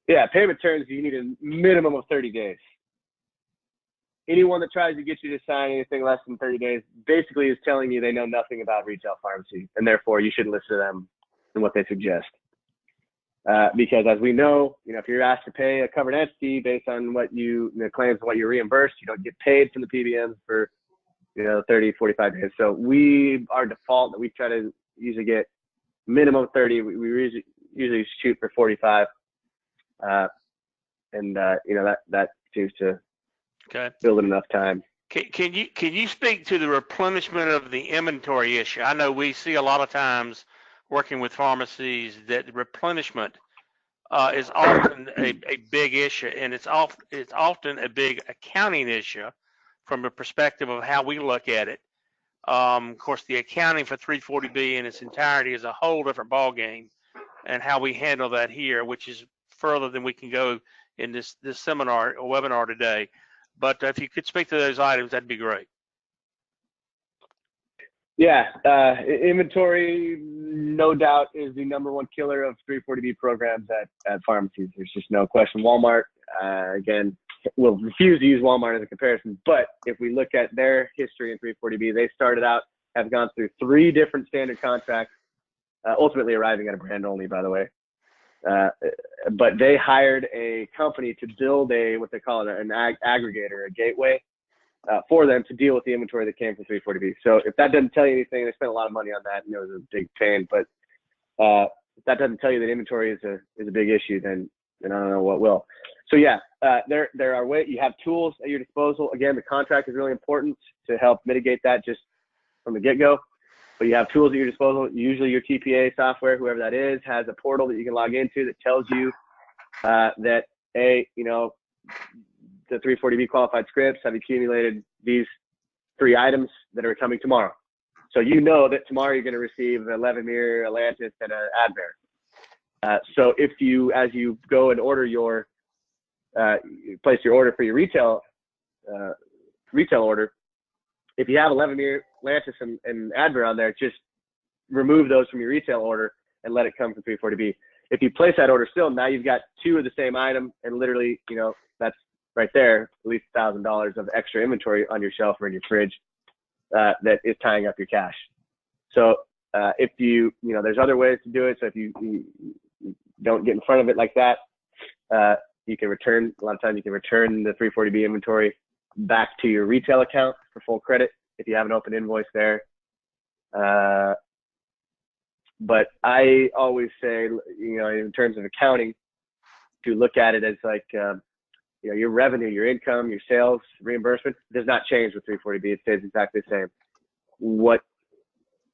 Yeah, payment terms, you need a minimum of 30 days. Anyone that tries to get you to sign anything less than 30 days basically is telling you they know nothing about retail pharmacy, and therefore you shouldn't listen to them and what they suggest. Because as we know, if you're asked to pay a covered entity based on what the claims of what you're reimbursed, you don't get paid from the PBMs for 30, 45 days. So our default that we try to usually get minimum 30. We usually shoot for 45. That seems to build enough time. Can you speak to the replenishment of the inventory issue? I know we see a lot of times working with pharmacies that the replenishment is often a big issue, and it's often a big accounting issue from the perspective of how we look at it. Of course, the accounting for 340B in its entirety is a whole different ballgame, and how we handle that here, which is further than we can go in this seminar or webinar today. But if you could speak to those items, that'd be great. Yeah, inventory, no doubt, is the #1 killer of 340B programs at pharmacies. There's just no question. Walmart, again, will refuse to use Walmart as a comparison. But if we look at their history in 340B, they started out, have gone through 3 different standard contracts, ultimately arriving at a brand only, by the way. But they hired a company to build what they call an aggregator, a gateway, for them to deal with the inventory that came from 340B. So if that doesn't tell you anything, they spent a lot of money on that, and it was a big pain. But if that doesn't tell you that inventory is a big issue, then I don't know what will. So yeah, there are ways. You have tools at your disposal. Again, the contract is really important to help mitigate that just from the get-go. But you have tools at your disposal. Usually your TPA software, whoever that is, has a portal that you can log into that tells you that the 340B qualified scripts have accumulated these 3 items that are coming tomorrow. So you know that tomorrow you're going to receive a Levemir, a Lantus, and an Advair. So as you go and order place your order for your retail order, if you have a Levemir, Lantus, and Advair on there, just remove those from your retail order and let it come from 340B. If you place that order still, now you've got 2 of the same item, and literally, that's right there, at least $1,000 of extra inventory on your shelf or in your fridge that is tying up your cash. So if there's other ways to do it. So if you don't get in front of it like that, you can return. A lot of times you can return the 340B inventory back to your retail account for full credit if you have an open invoice there. But I always say, in terms of accounting, to look at it as like, your revenue, your income, your sales, reimbursement does not change with 340B. It stays exactly the same. What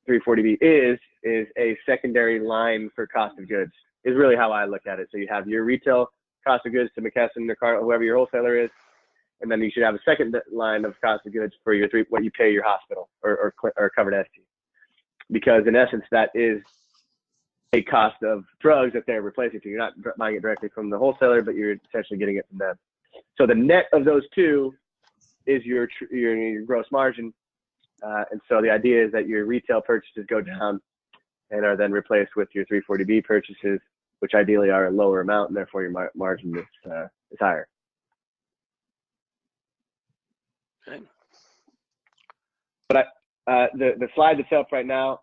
340B is a secondary line for cost of goods, is really how I look at it. So you have your retail cost of goods to McKesson or whoever your wholesaler is, and then you should have a second line of cost of goods for what you pay your hospital or covered ST. Because in essence, that is a cost of drugs that they're replacing. So you're not buying it directly from the wholesaler, but you're essentially getting it from them. So the net of those 2 is your gross margin. And so the idea is that your retail purchases go down and are then replaced with your 340B purchases, which ideally are a lower amount, and therefore your margin is higher. Okay. But the slide that's up right now,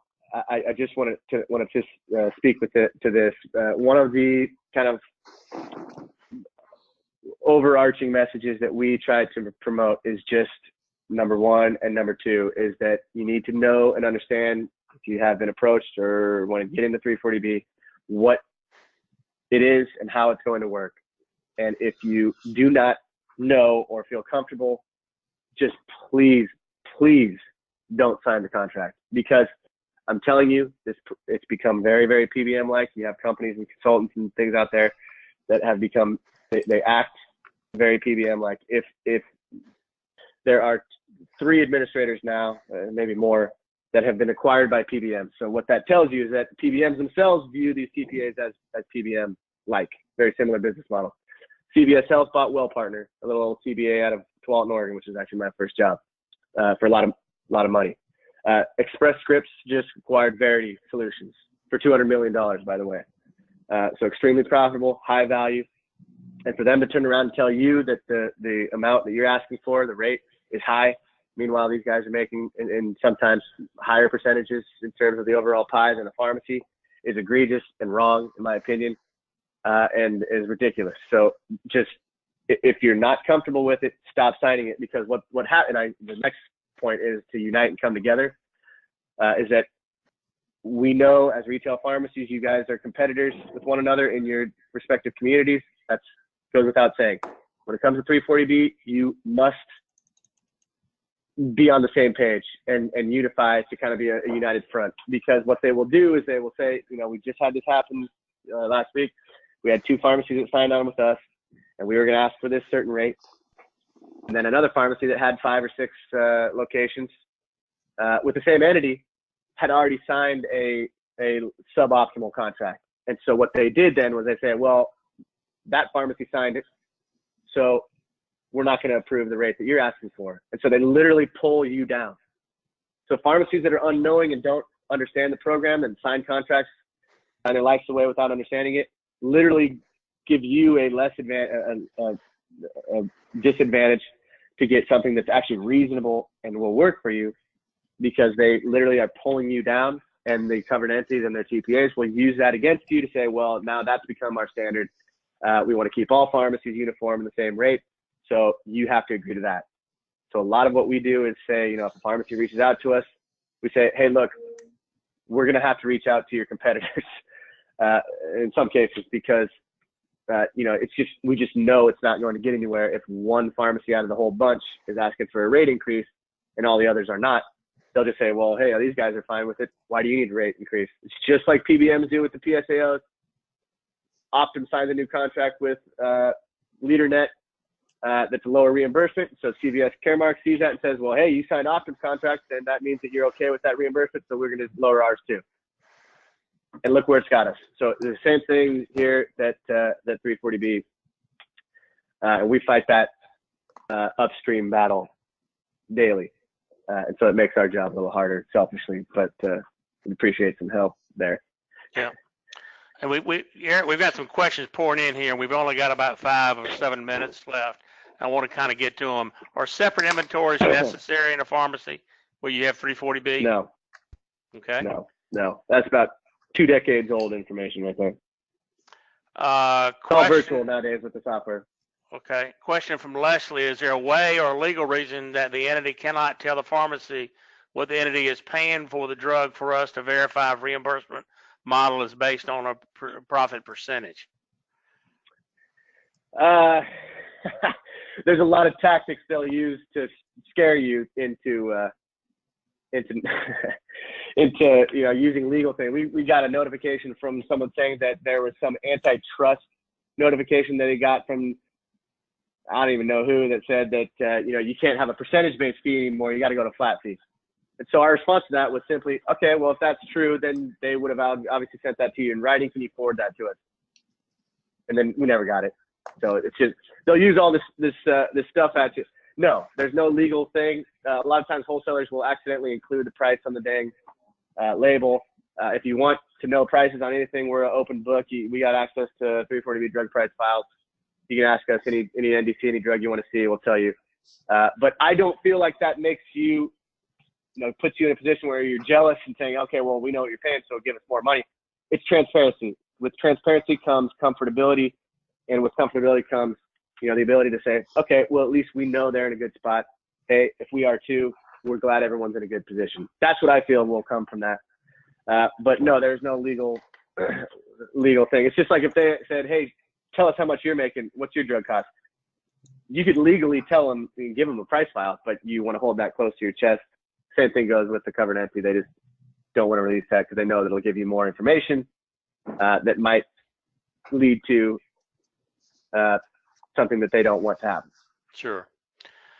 I just want to speak to this. One of the kind of overarching messages that we try to promote is just #1 and #2 is that you need to know and understand, if you have been approached or want to get into 340B, what it is and how it's going to work. And if you do not know or feel comfortable, just please don't sign the contract, because I'm telling you, it's become very, very PBM-like. You have companies and consultants and things out there that have become, they act very PBM-like. If there are 3 administrators now, maybe more, that have been acquired by PBMs. So what that tells you is that PBMs themselves view these TPAs as PBM-like, very similar business model. CVS Health bought Well Partner, a little old CBA out of Tualatin, Oregon, which is actually my first job, for a lot of money. Express Scripts just acquired Verity Solutions for $200 million, by the way. So extremely profitable, high value. And for them to turn around and tell you that the amount that you're asking for, the rate, is high. Meanwhile, these guys are making in sometimes higher percentages in terms of the overall pie than a pharmacy, is egregious and wrong, in my opinion, and is ridiculous. So just, if you're not comfortable with it, stop signing it, because what happened, the next point is to unite and come together, is that we know as retail pharmacies, you guys are competitors with one another in your respective communities. That goes without saying. When it comes to 340B, you must be on the same page and unify to kind of be a united front, because what they will do is they will say, we just had this happen last week. We had 2 pharmacies that signed on with us, and we were going to ask for this certain rate. And then another pharmacy that had 5 or 6 locations with the same entity had already signed a suboptimal contract. And so what they did then was they said, well, that pharmacy signed it, so we're not going to approve the rate that you're asking for. And so they literally pull you down. So pharmacies that are unknowing and don't understand the program and sign contracts and their life's away without understanding it, literally give you a disadvantage to get something that's actually reasonable and will work for you, because they literally are pulling you down, and the covered entities and their TPAs will use that against you to say, well, now that's become our standard. We want to keep all pharmacies uniform in the same rate, so you have to agree to that. So a lot of what we do is say, if a pharmacy reaches out to us, we say, hey, look, we're going to have to reach out to your competitors in some cases, because we just know it's not going to get anywhere if one pharmacy out of the whole bunch is asking for a rate increase and all the others are not. They'll just say, well, hey, these guys are fine with it. Why do you need a rate increase? It's just like PBMs do with the PSAOs. Optum signs a new contract with LeaderNet that's a lower reimbursement. So CVS Caremark sees that and says, well, hey, you signed Optum's contract, and that means that you're okay with that reimbursement, so we're going to lower ours too. And look where it's got us. So the same thing here that 340B, and we fight that upstream battle daily. And so it makes our job a little harder, selfishly, but we appreciate some help there. Yeah. And Eric, we've got some questions pouring in here. We've only got about 5 or 7 minutes left. I want to kind of get to them. Are separate inventories necessary in a pharmacy where you have 340B? No. Okay. No. That's about 2 decades old information right there. It's all virtual nowadays with the software. Okay. Question from Leslie. Is there a way or a legal reason that the entity cannot tell the pharmacy what the entity is paying for the drug for us to verify if reimbursement model is based on a profit percentage? There's a lot of tactics they'll use to scare you into using legal things. We got a notification from someone saying that there was some antitrust notification that he got from, I don't even know who, that said that you can't have a percentage-based fee anymore. You got to go to flat fee. And so our response to that was simply, okay, well, if that's true, then they would have obviously sent that to you in writing. Can you forward that to us? And then we never got it. So it's just, they'll use all this stuff at you. No, there's no legal thing. A lot of times wholesalers will accidentally include the price on the dang label. If you want to know prices on anything, we're an open book. We got access to 340B drug price files. You can ask us any NDC, any drug you want to see, we'll tell you. But I don't feel like that makes you, puts you in a position where you're jealous and saying, okay, well, we know what you're paying, so give us more money. It's transparency. With transparency comes comfortability, and with comfortability comes, the ability to say, okay, well, at least we know they're in a good spot. Hey, if we are too, we're glad everyone's in a good position. That's what I feel will come from that. But no, there's no legal thing. It's just like if they said, hey, tell us how much you're making. What's your drug cost? You could legally tell them and give them a price file, but you want to hold that close to your chest. Same thing goes with the covered entity. They just don't want to release that because they know that it'll give you more information that might lead to something that they don't want to happen. Sure.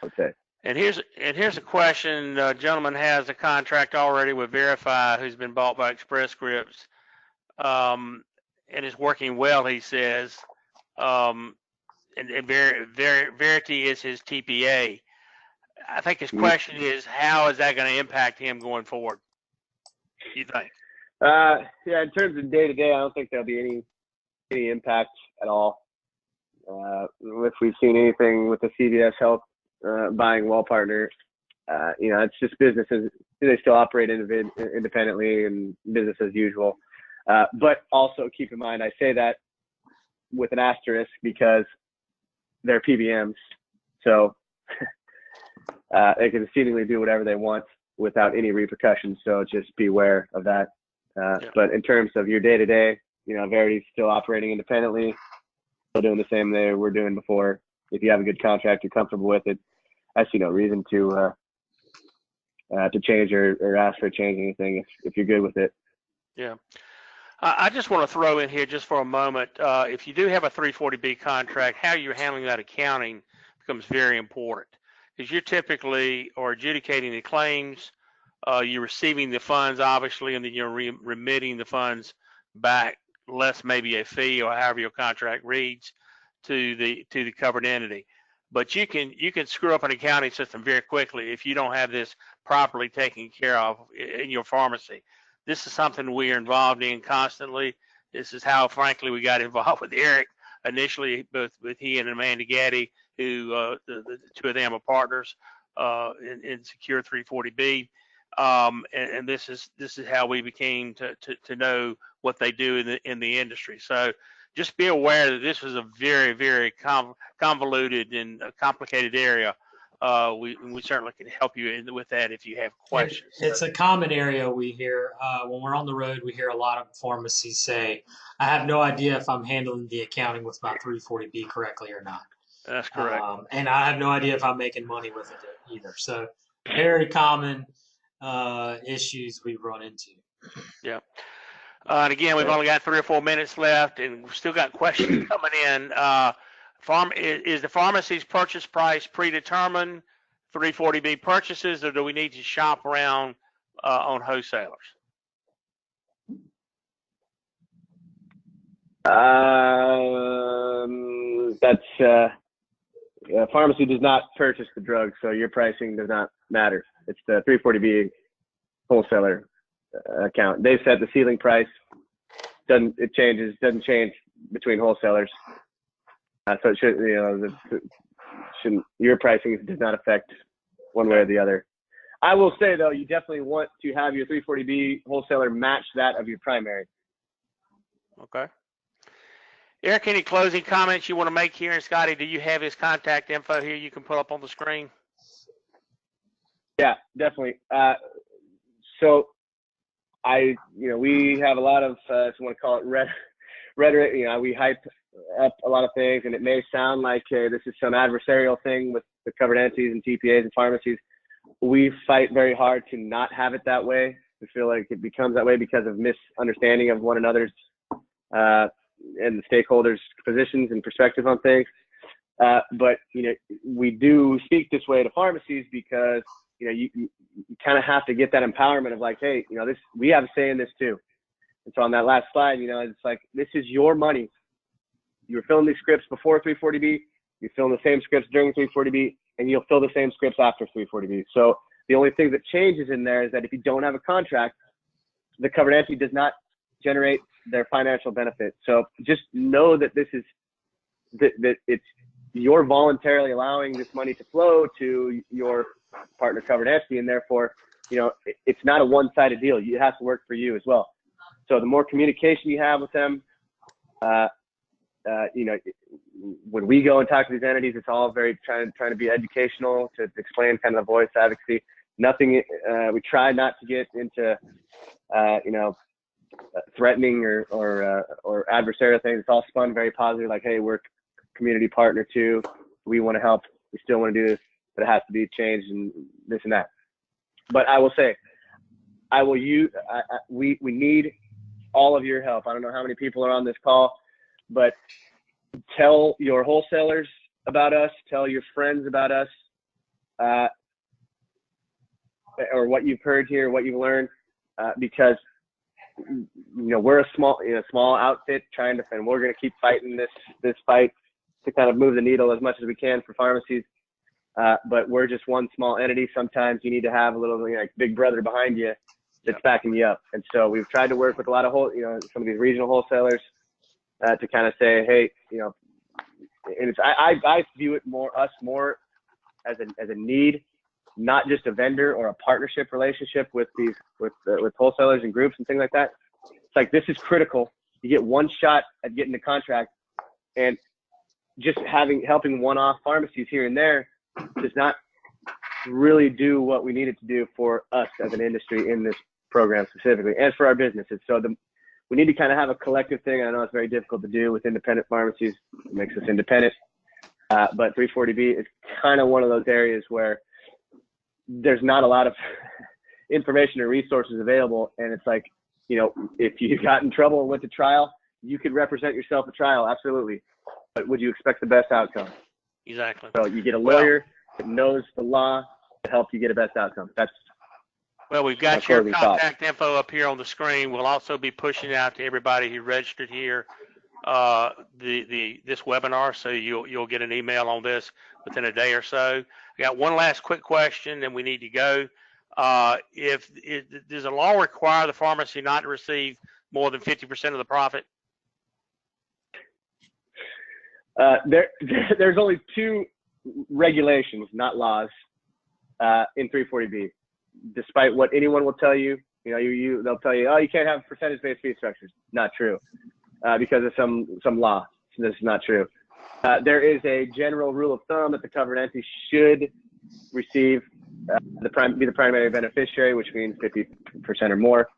I would say. And here's a question. A gentleman has a contract already with Verify, who's been bought by Express Scripts, and is working well, he says. And Verity is his TPA. I think his question is, how is that going to impact him going forward? You think? Yeah, in terms of day to day, I don't think there'll be any impact at all. If we've seen anything with the CVS Health buying Wall Partner, it's just businesses. They still operate independently and business as usual. But also keep in mind, I say that with an asterisk because they're PBMs, so they can seemingly do whatever they want without any repercussions. So just beware of that. But in terms of your day to day, Verity's still operating independently, still doing the same they were doing before. If you have a good contract, you're comfortable with it, I see no reason to change or ask for change anything if you're good with it. Yeah. I just want to throw in here just for a moment, if you do have a 340B contract, how you're handling that accounting becomes very important, because you're typically adjudicating the claims, you're receiving the funds, obviously, and then you're remitting the funds back, less maybe a fee or however your contract reads, to the covered entity. But you can screw up an accounting system very quickly if you don't have this properly taken care of in your pharmacy. This is something we are involved in constantly. This is how, frankly, we got involved with Eric initially, both with he and Amanda Gaddy, who the two of them are partners in Secure340B. And this is how we became to know what they do in the industry. So just be aware that this was a very, very convoluted and complicated area. We certainly can help you with that if you have questions. It's a common area we hear when we're on the road. We hear a lot of pharmacies say, "I have no idea if I'm handling the accounting with my 340B correctly or not." That's correct. And I have no idea if I'm making money with it either. So very common issues we run into. Yeah. And again, we've only got 3 or 4 minutes left, and we've still got questions coming in. Is the pharmacy's purchase price predetermined 340B purchases, or do we need to shop around on wholesalers? Pharmacy does not purchase the drug, so your pricing does not matter. It's the 340B wholesaler account. They set the ceiling price. Doesn't change between wholesalers. So it shouldn't, your pricing does not affect one way or the other. I will say though, you definitely want to have your 340B wholesaler match that of your primary. Okay. Eric, any closing comments you want to make here? And Scotty, do you have his contact info here you can put up on the screen? Yeah, definitely. So we have a lot of, if you want to call it rhetoric, we hype up a lot of things, and it may sound like this is some adversarial thing with the covered entities and TPAs and pharmacies. We fight very hard to not have it that way. We feel like it becomes that way because of misunderstanding of one another's and the stakeholders' positions and perspectives on things. But we do speak this way to pharmacies because you kind of have to get that empowerment of like, hey, we have a say in this too. And so on that last slide, it's like, this is your money. You were filling these scripts before 340B, you're filling the same scripts during 340B, and you'll fill the same scripts after 340B. So the only thing that changes in there is that if you don't have a contract, the covered entity does not generate their financial benefit. So just know that this is that it's you're voluntarily allowing this money to flow to your partner covered entity, and therefore it's not a one-sided deal. It has to work for you as well. So the more communication you have with them, when we go and talk to these entities, it's all very trying to be educational, to explain kind of the voice advocacy. Nothing, we try not to get into, threatening or adversarial things. It's all spun very positive, like, hey, we're a community partner too. We want to help. We still want to do this, but it has to be changed and this and that. But I will say, we need all of your help. I don't know how many people are on this call, but tell your wholesalers about us, tell your friends about us, or what you've heard here, what you've learned, because we're a small outfit and we're going to keep fighting this fight to kind of move the needle as much as we can for pharmacies. But we're just one small entity. Sometimes you need to have a little like big brother behind you that's backing you up. And so we've tried to work with a lot of some of these regional wholesalers to kind of say, hey, and I view it more as a need, not just a vendor or a partnership relationship with wholesalers and groups and things like that. It's like, this is critical. You get one shot at getting the contract, and just helping one-off pharmacies here and there does not really do what we need it to do for us as an industry in this program specifically, and for our businesses. So we need to kind of have a collective thing. I know it's very difficult to do with independent pharmacies. It makes us independent. But 340B is kind of one of those areas where there's not a lot of information or resources available. And it's like, if you got in trouble and went to trial, you could represent yourself at trial, absolutely. But would you expect the best outcome? Exactly. So you get a lawyer that knows the law to help you get a best outcome. Well, we've got your contact info up here on the screen. We'll also be pushing out to everybody who registered here this webinar, so you'll get an email on this within a day or so. I got one last quick question, and we need to go. Does the law require the pharmacy not to receive more than 50% of the profit? There's only two regulations, not laws, in 340B. Despite what anyone will tell you, they'll tell you, oh, you can't have percentage-based fee structures. Not true, because of some law. This is not true. There is a general rule of thumb that the covered entity should receive be the primary beneficiary, which means 50% or more,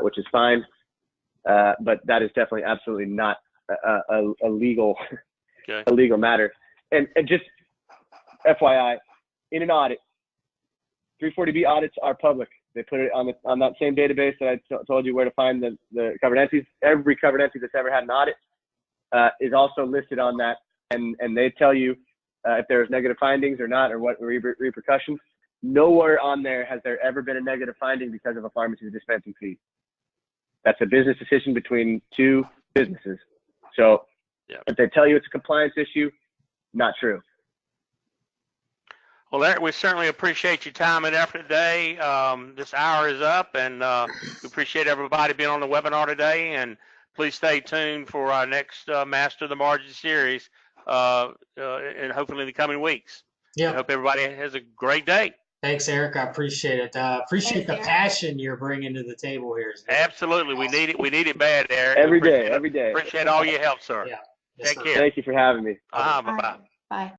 which is fine. But that is definitely absolutely not a legal matter. And just FYI, in an audit, 340B audits are public. They put it on that same database that I told you where to find the covered entities. Every covered entity that's ever had an audit is also listed on that, and they tell you if there's negative findings or not, or what repercussions. Nowhere on there has there ever been a negative finding because of a pharmacy's dispensing fee. That's a business decision between two businesses. So if they tell you it's a compliance issue, not true. Well, Eric, we certainly appreciate your time and effort today. This hour is up, and we appreciate everybody being on the webinar today. And please stay tuned for our next Master of the Margin series, and hopefully in the coming weeks. I hope everybody has a great day. Thanks, Eric. I appreciate it. Appreciate the passion you're bringing to the table here. Absolutely. We need it. We need it bad, Eric. Every day. Appreciate all your help, sir. Yeah. Take care. Thank you for having me. Bye-bye. Bye.